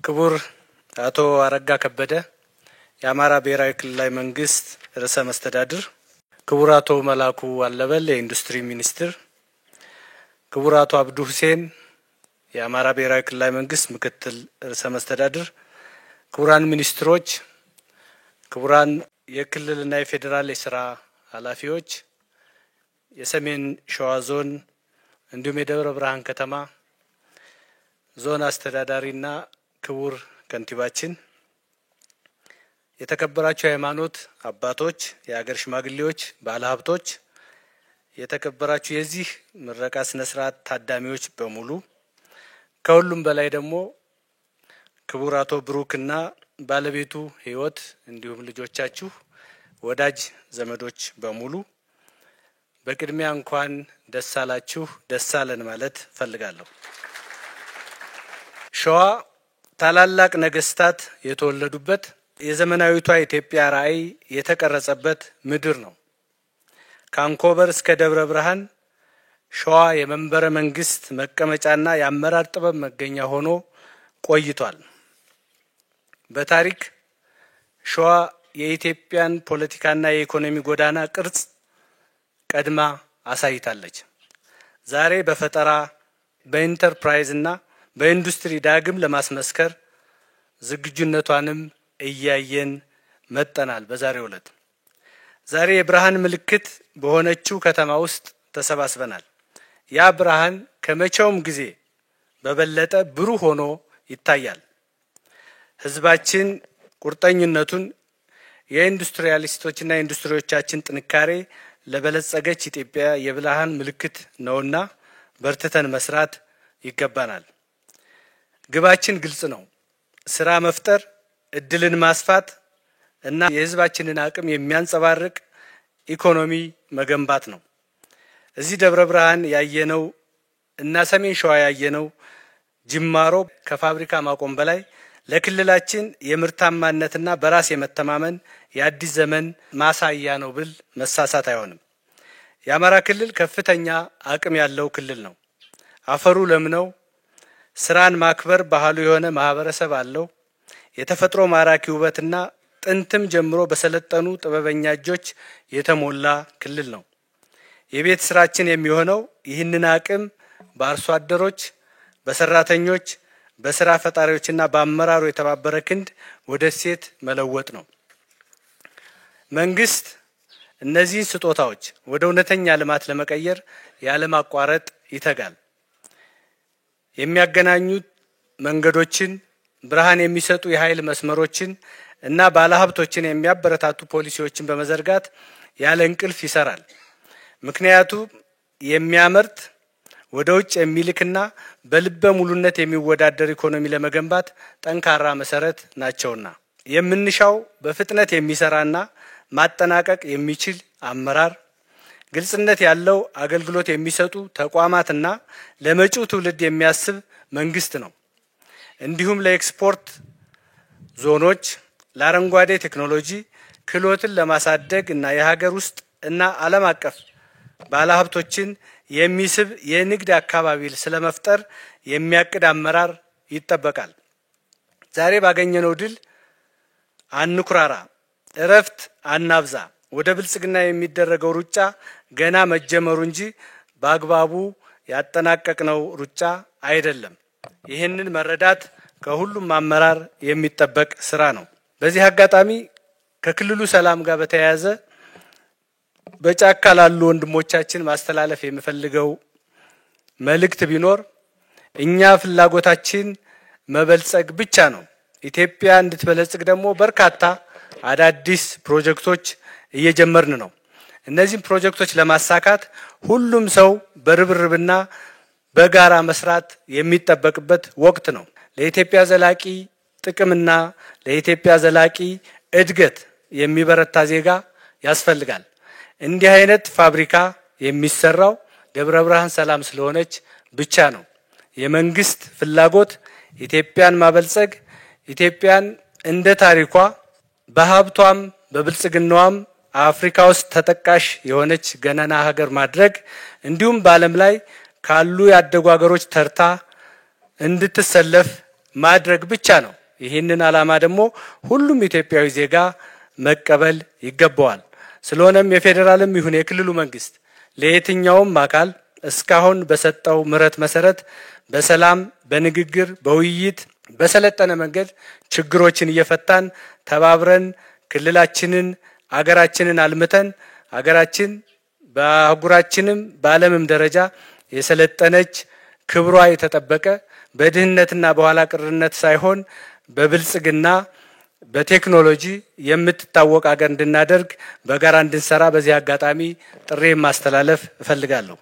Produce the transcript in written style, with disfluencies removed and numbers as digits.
ክቡር አቶ አረጋ ከበደ የአማራ ብሔራዊ ክልላዊ መንግስት ርዕሰ መስተዳድር፣ ክቡር አቶ መላኩ አለበል የኢንዱስትሪ ሚኒስትር፣ ክቡር አቶ አብዱ ሁሴን የአማራ ብሔራዊ ክልላዊ መንግስት ምክትል ርዕሰ መስተዳድር፣ ክቡራን ሚኒስትሮች፣ ክቡራን የክልልና የፌዴራል የሥራ ኃላፊዎች፣ የሰሜን ሸዋ ዞን እንዲሁም የደብረ ብርሃን ከተማ ዞን አስተዳዳሪና ክቡር ከንቲባችን፣ የተከበራችሁ የሃይማኖት አባቶች፣ የሀገር ሽማግሌዎች፣ ባለሀብቶች፣ የተከበራችሁ የዚህ ምረቃ ስነ ስርዓት ታዳሚዎች በሙሉ፣ ከሁሉም በላይ ደግሞ ክቡር አቶ ብሩክና ባለቤቱ ህይወት እንዲሁም ልጆቻችሁ፣ ወዳጅ ዘመዶች በሙሉ በቅድሚያ እንኳን ደስ አላችሁ ደስ አለን ማለት ፈልጋለሁ። ሸዋ ታላላቅ ነገስታት የተወለዱበት የዘመናዊቷ ኢትዮጵያ ራዕይ የተቀረጸበት ምድር ነው። ከአንኮበር እስከ ደብረ ብርሃን ሸዋ የመንበረ መንግስት መቀመጫና የአመራር ጥበብ መገኛ ሆኖ ቆይቷል። በታሪክ ሸዋ የኢትዮጵያን ፖለቲካና የኢኮኖሚ ጎዳና ቅርጽ ቀድማ አሳይታለች። ዛሬ በፈጠራ በኢንተርፕራይዝና በኢንዱስትሪ ዳግም ለማስመስከር ዝግጁነቷንም እያየን መጠናል። በዛሬው ዕለት ዛሬ የብርሃን ምልክት በሆነችው ከተማ ውስጥ ተሰባስበናል። ያ ብርሃን ከመቼውም ጊዜ በበለጠ ብሩህ ሆኖ ይታያል። ህዝባችን ቁርጠኝነቱን የኢንዱስትሪያሊስቶችና ኢንዱስትሪዎቻችን ጥንካሬ ለበለጸገች ኢትዮጵያ የብርሃን ምልክት ነውና በርትተን መስራት ይገባናል። ግባችን ግልጽ ነው። ስራ መፍጠር፣ እድልን ማስፋት እና የህዝባችንን አቅም የሚያንጸባርቅ ኢኮኖሚ መገንባት ነው። እዚህ ደብረ ብርሃን ያየነው እና ሰሜን ሸዋ ያየነው ጅማሮ ከፋብሪካ ማቆም በላይ ለክልላችን የምርታማነትና በራስ የመተማመን የአዲስ ዘመን ማሳያ ነው ብል መሳሳት አይሆንም። የአማራ ክልል ከፍተኛ አቅም ያለው ክልል ነው። አፈሩ ለምነው ስራን ማክበር ባህሉ የሆነ ማህበረሰብ አለው። የተፈጥሮ ማራኪ ውበትና ጥንትም ጀምሮ በሰለጠኑ ጥበበኛ እጆች የተሞላ ክልል ነው። የቤት ስራችን የሚሆነው ይህንን አቅም በአርሶ አደሮች፣ በሰራተኞች፣ በስራ ፈጣሪዎችና በአመራሩ የተባበረ ክንድ ወደ እሴት መለወጥ ነው። መንግስት እነዚህን ስጦታዎች ወደ እውነተኛ ልማት ለመቀየር ያለማቋረጥ ይተጋል። የሚያገናኙት መንገዶችን፣ ብርሃን የሚሰጡ የኃይል መስመሮችን እና ባለሀብቶችን የሚያበረታቱ ፖሊሲዎችን በመዘርጋት ያለ እንቅልፍ ይሰራል። ምክንያቱም የሚያመርት ወደ ውጭ የሚልክና በልበ ሙሉነት የሚወዳደር ኢኮኖሚ ለመገንባት ጠንካራ መሰረት ናቸውና የምንሻው በፍጥነት የሚሰራና ማጠናቀቅ የሚችል አመራር፣ ግልጽነት ያለው አገልግሎት የሚሰጡ ተቋማትና ለመጪው ትውልድ የሚያስብ መንግስት ነው። እንዲሁም ለኤክስፖርት ዞኖች፣ ለአረንጓዴ ቴክኖሎጂ ክህሎትን ለማሳደግ እና የሀገር ውስጥ እና ዓለም አቀፍ ባለሀብቶችን የሚስብ የንግድ አካባቢ ስለመፍጠር የሚያቅድ አመራር ይጠበቃል። ዛሬ ባገኘነው ድል አንኩራራ፣ እረፍት አናብዛ። ወደ ብልጽግና የሚደረገው ሩጫ ገና መጀመሩ እንጂ በአግባቡ ያጠናቀቅነው ሩጫ አይደለም። ይህንን መረዳት ከሁሉም አመራር የሚጠበቅ ስራ ነው። በዚህ አጋጣሚ ከክልሉ ሰላም ጋር በተያያዘ በጫካ ላሉ ወንድሞቻችን ማስተላለፍ የሚፈልገው መልእክት ቢኖር እኛ ፍላጎታችን መበልጸግ ብቻ ነው። ኢትዮጵያ እንድትበለጽግ ደግሞ በርካታ አዳዲስ ፕሮጀክቶች እየጀመርን ነው። እነዚህን ፕሮጀክቶች ለማሳካት ሁሉም ሰው በርብርብና በጋራ መስራት የሚጠበቅበት ወቅት ነው። ለኢትዮጵያ ዘላቂ ጥቅምና ለኢትዮጵያ ዘላቂ እድገት የሚበረታ ዜጋ ያስፈልጋል። እንዲህ አይነት ፋብሪካ የሚሰራው ደብረ ብርሃን ሰላም ስለሆነች ብቻ ነው። የመንግስት ፍላጎት ኢትዮጵያን ማበልጸግ፣ ኢትዮጵያን እንደ ታሪኳ በሀብቷም በብልጽግናዋም አፍሪካ ውስጥ ተጠቃሽ የሆነች ገናና ሀገር ማድረግ እንዲሁም በዓለም ላይ ካሉ ያደጉ ሀገሮች ተርታ እንድትሰለፍ ማድረግ ብቻ ነው። ይህንን ዓላማ ደግሞ ሁሉም ኢትዮጵያዊ ዜጋ መቀበል ይገባዋል። ስለሆነም የፌዴራልም ይሁን የክልሉ መንግስት ለየትኛውም አካል እስካሁን በሰጠው ምህረት መሰረት በሰላም በንግግር በውይይት በሰለጠነ መንገድ ችግሮችን እየፈታን ተባብረን ክልላችንን አገራችንን አልምተን አገራችን በአህጉራችንም በዓለምም ደረጃ የሰለጠነች ክብሯ የተጠበቀ በድህነትና በኋላ ቀርነት ሳይሆን በብልጽግና በቴክኖሎጂ የምትታወቅ አገር እንድናደርግ በጋራ እንድንሰራ በዚህ አጋጣሚ ጥሪ ማስተላለፍ እፈልጋለሁ።